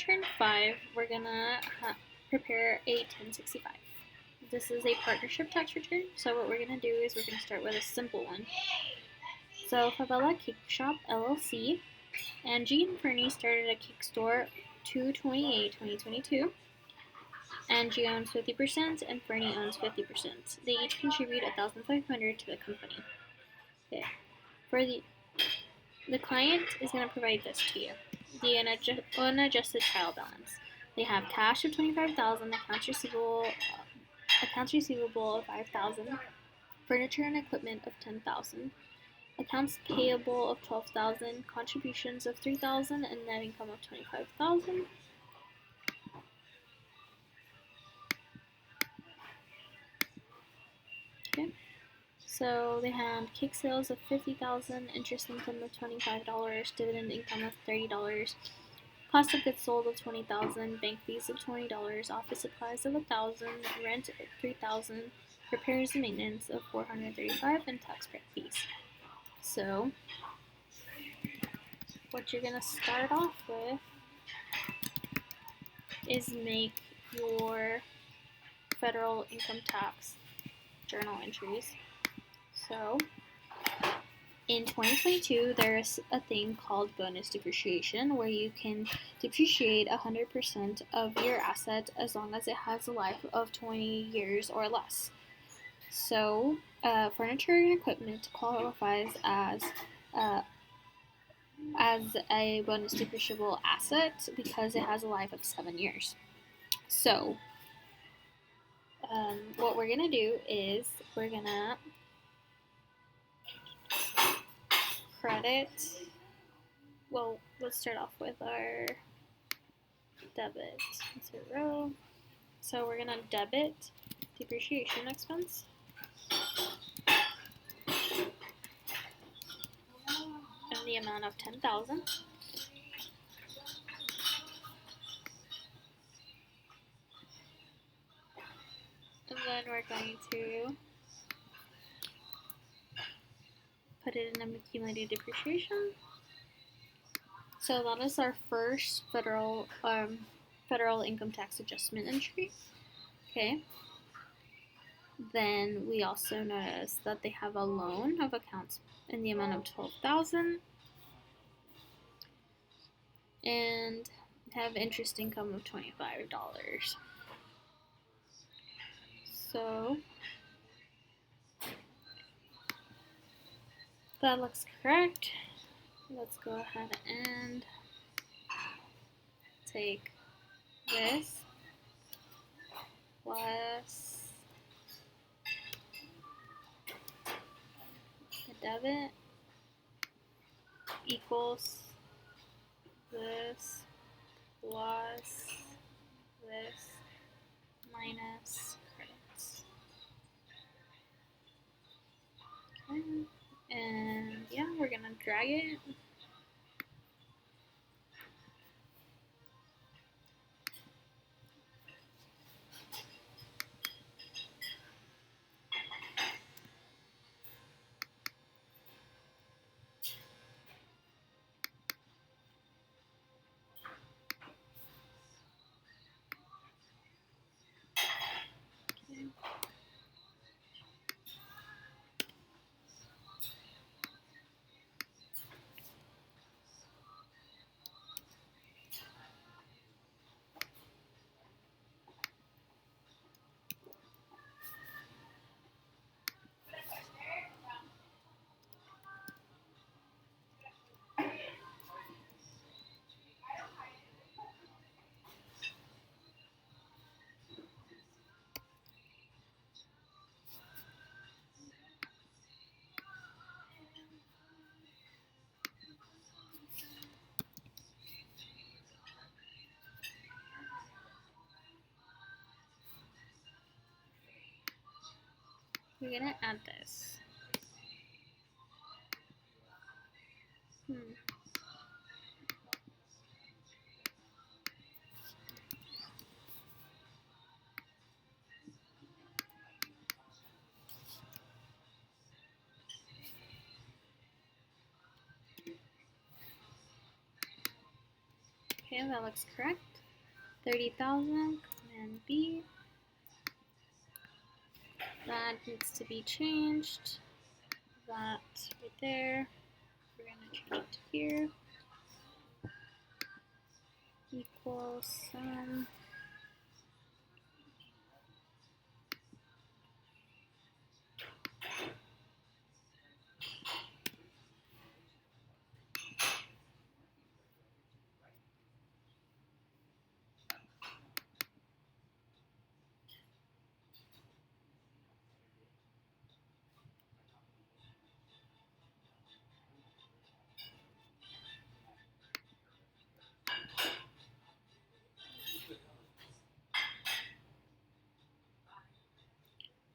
turn 5, we're gonna prepare a 1065. This is a partnership tax return, so what we're gonna do is we're gonna start with a simple one. So Favela Cake Shop LLC, Angie and Fernie started a cake store 2/28/2022. Angie owns 50% and Fernie owns 50%. They each contribute $1,500 to the company. Okay. For the client is going to provide this to you: the unadjusted trial balance. They have cash of $25,000, accounts receivable of $5,000, furniture and equipment of $10,000, accounts payable of $12,000, contributions of $3,000, and net income of $25,000. Okay. So they had cake sales of $50,000, interest income of $25, dividend income of $30, cost of goods sold of $20,000, bank fees of $20, office supplies of $1,000, rent of $3,000, repairs and maintenance of $435, and tax prep fees. So what you're gonna start off with is make your federal income tax journal entries. So in 2022, there's a thing called bonus depreciation, where you can depreciate 100% of your asset as long as it has a life of 20 years or less. So furniture and equipment qualifies as a bonus depreciable asset because it has a life of 7 years. So what we're gonna do is we're gonna credit. Well, let's start off with our debit. 0. So we're gonna debit depreciation expense. In the amount of $10,000. And then we're going to put it in accumulated depreciation. So that is our first federal income tax adjustment entry. Okay. Then we also notice that they have a loan of accounts in the amount of $12,000 and have interest income of $25. So that looks correct. Let's go ahead and take this plus the debit equals this plus this minus credits. Okay. And yeah, we're gonna drag it. Okay. We're gonna add this. Okay, that looks correct. 30,000, Command B. That needs to be changed. That right there. We're gonna change it to here. Equals sum.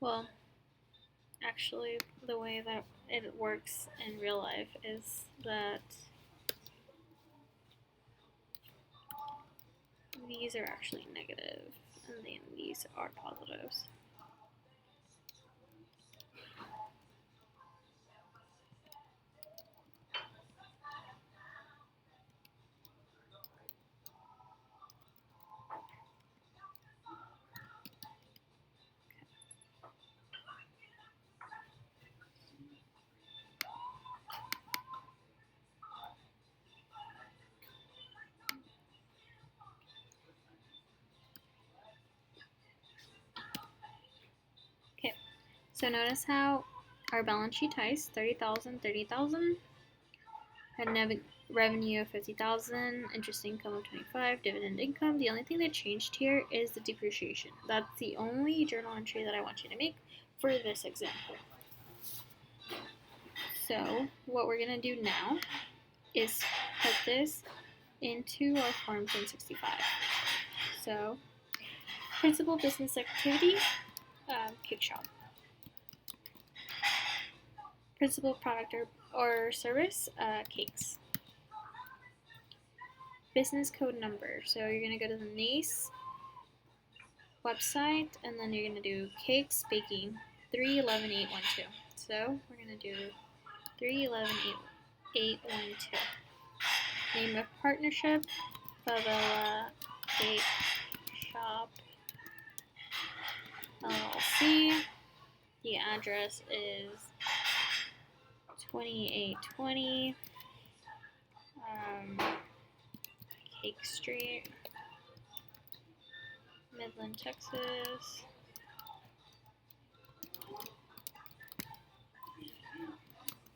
Well, actually, the way that it works in real life is that these are actually negative, and then these are positives. Okay, so notice how our balance sheet ties 30,000, 30,000, had revenue of 50,000, interest income of 25, dividend income. The only thing that changed here is the depreciation. That's the only journal entry that I want you to make for this example. So what we're gonna do now is put this into our Form 1065. So principal business activity, cake shop. Principal product or service, cakes. Business code number. So you're gonna go to the NACE website, and then you're gonna do cakes baking 311812. So we're gonna do 311812. Name of partnership, Favela Cake Shop LLC. The address is 2820 Cake Street, Midland, Texas.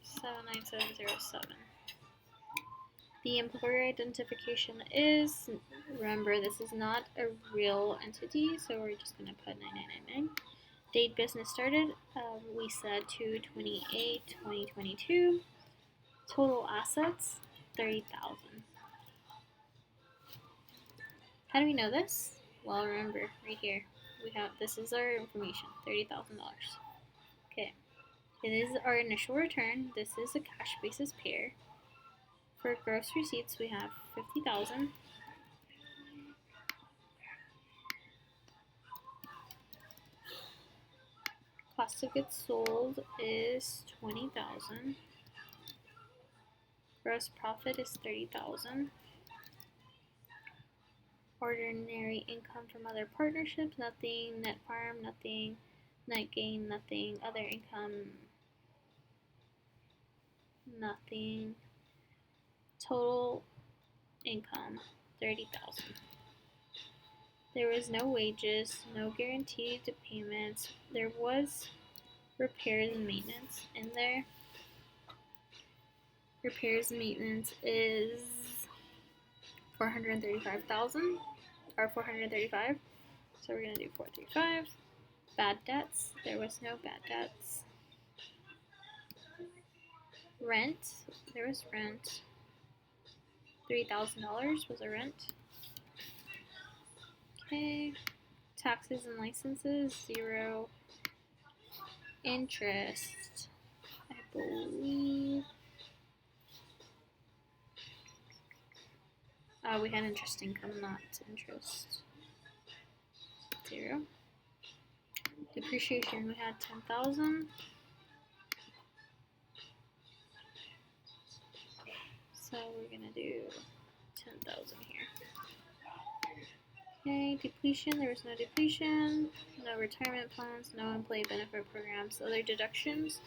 79707. The employer identification is, remember this is not a real entity, so we're just going to put 9999. Date business started, we said 2/28/2022. Total assets, 30,000. How do we know this? Well, remember, right here, we have, this is our information, $30,000. Okay, it is our initial return. This is a cash basis pair. For gross receipts, we have 50,000. Cost of goods sold is 20,000. Gross profit is 30,000. Ordinary income from other partnerships, nothing. Net farm, nothing. Net gain, nothing. Other income, nothing. Total income, 30,000. There was no wages, no guaranteed payments. There was repairs and maintenance in there. Repairs and maintenance is 435,000 or 435. So we're gonna do 435. Bad debts. There was no bad debts. Rent. There was rent. $3,000 was a rent. Okay. Taxes and licenses, 0. Interest, I believe. We had interest income, not interest. 0. Depreciation, we had 10,000. So we're gonna do 10,000 here. Okay, depletion, there was no depletion, no retirement plans, no employee benefit programs, other deductions.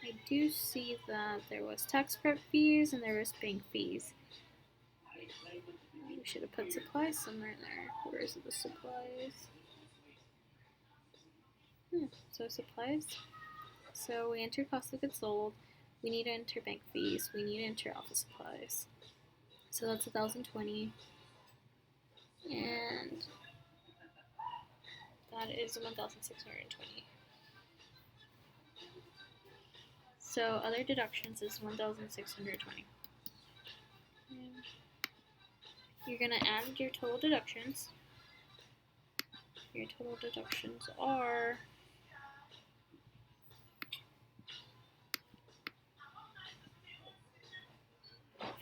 I do see that there was tax prep fees and there was bank fees. We should have put supplies somewhere in there. Where is the supplies? So supplies. So we enter cost of goods sold. We need to enter bank fees. We need to enter office supplies. So that's 1,020. And that is 1,620. So other deductions is 1,620. You're gonna add your total deductions. Your total deductions are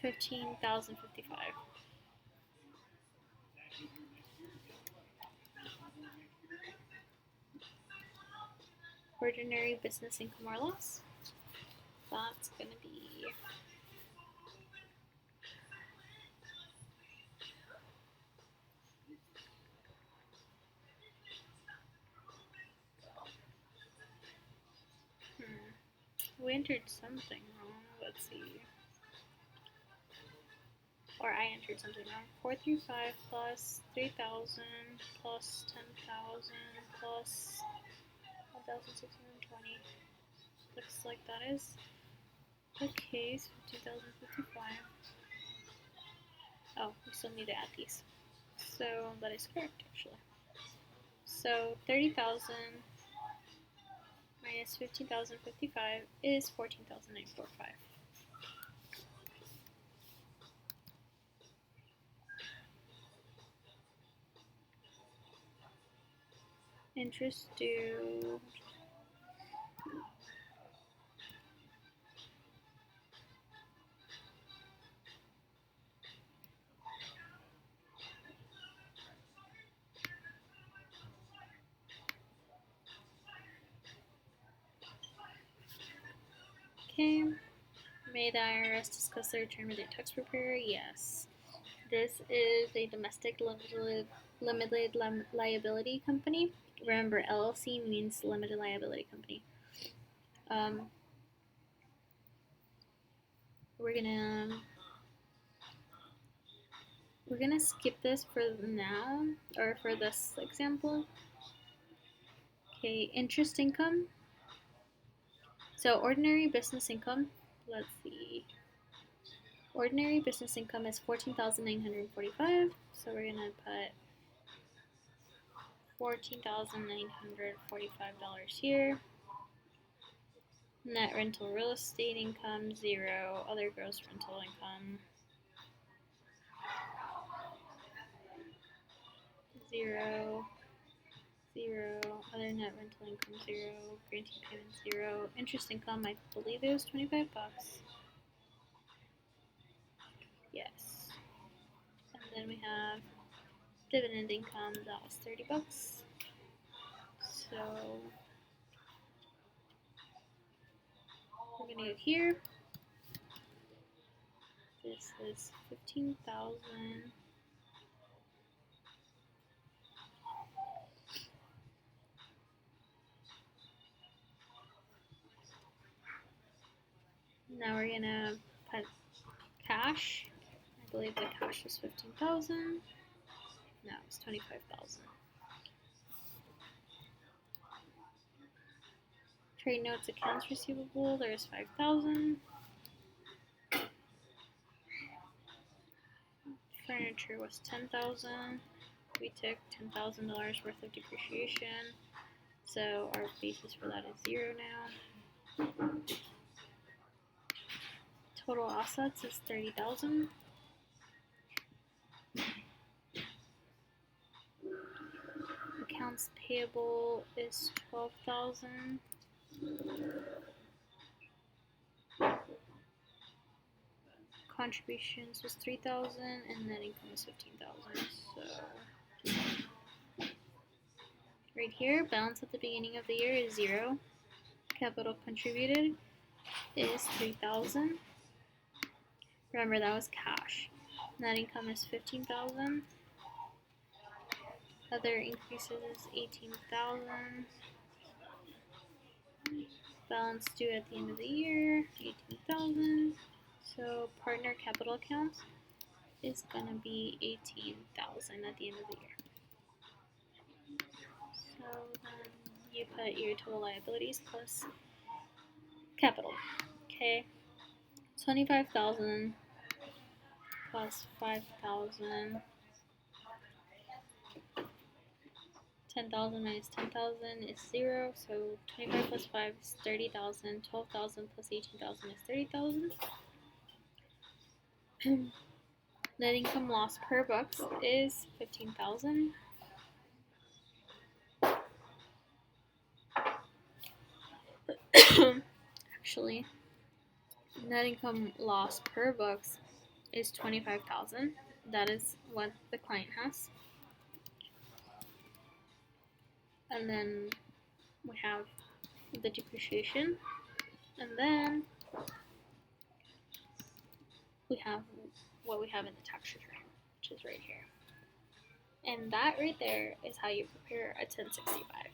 $15,055. Ordinary business income or loss. That's gonna be we entered something wrong. Let's see. Or I entered something wrong. 435 plus 3,000 plus 10,000 plus 1,620. Looks like that is the case. 15,055. Oh, we still need to add these. So that is correct actually. So 30,000 minus 15,055 is 14,945. Interest due. Okay. May the IRS discuss the return with their tax preparer? Yes. This is a domestic limited liability company. Remember, LLC means limited liability company. We're gonna skip this for now, or for this example. Okay, interest income. So ordinary business income. Let's see. Ordinary business income is 14,945. So we're gonna put $14,945 here. Net rental real estate income, 0. Other gross rental income, 0. 0. Other net rental income, 0. Guaranteed payment, 0. Interest income, I believe it was 25 bucks. Yes. And then we have dividend income, that was 30 bucks. So we're gonna go here. This is 15,000. Now we're gonna put cash. I believe the cash was 15,000. No, it's 25,000. Trade notes, accounts receivable, there's 5,000. Furniture was 10,000. We took $10,000 worth of depreciation, so our basis for that is 0 now. Total assets is 30,000. Accounts payable is 12,000. Contributions was 3,000, and net income was 15,000. So right here, balance at the beginning of the year is 0. Capital contributed is 3,000. Remember, that was cash. Net income is 15,000. Other increases is 18,000. Balance due at the end of the year, 18,000. So partner capital accounts is gonna be 18,000 at the end of the year. So then you put your total liabilities plus capital. Okay, 25,000 plus 5,000. 10,000 minus 10,000 is 0, so 25 plus 5 is 30,000, 12,000 plus 18,000 is 30,000. Net income loss per bucks is 15,000. Actually, net income loss per bucks is 25,000. That is what the client has. And then we have the depreciation, and then we have what we have in the tax return, which is right here. And that right there is how you prepare a 1065.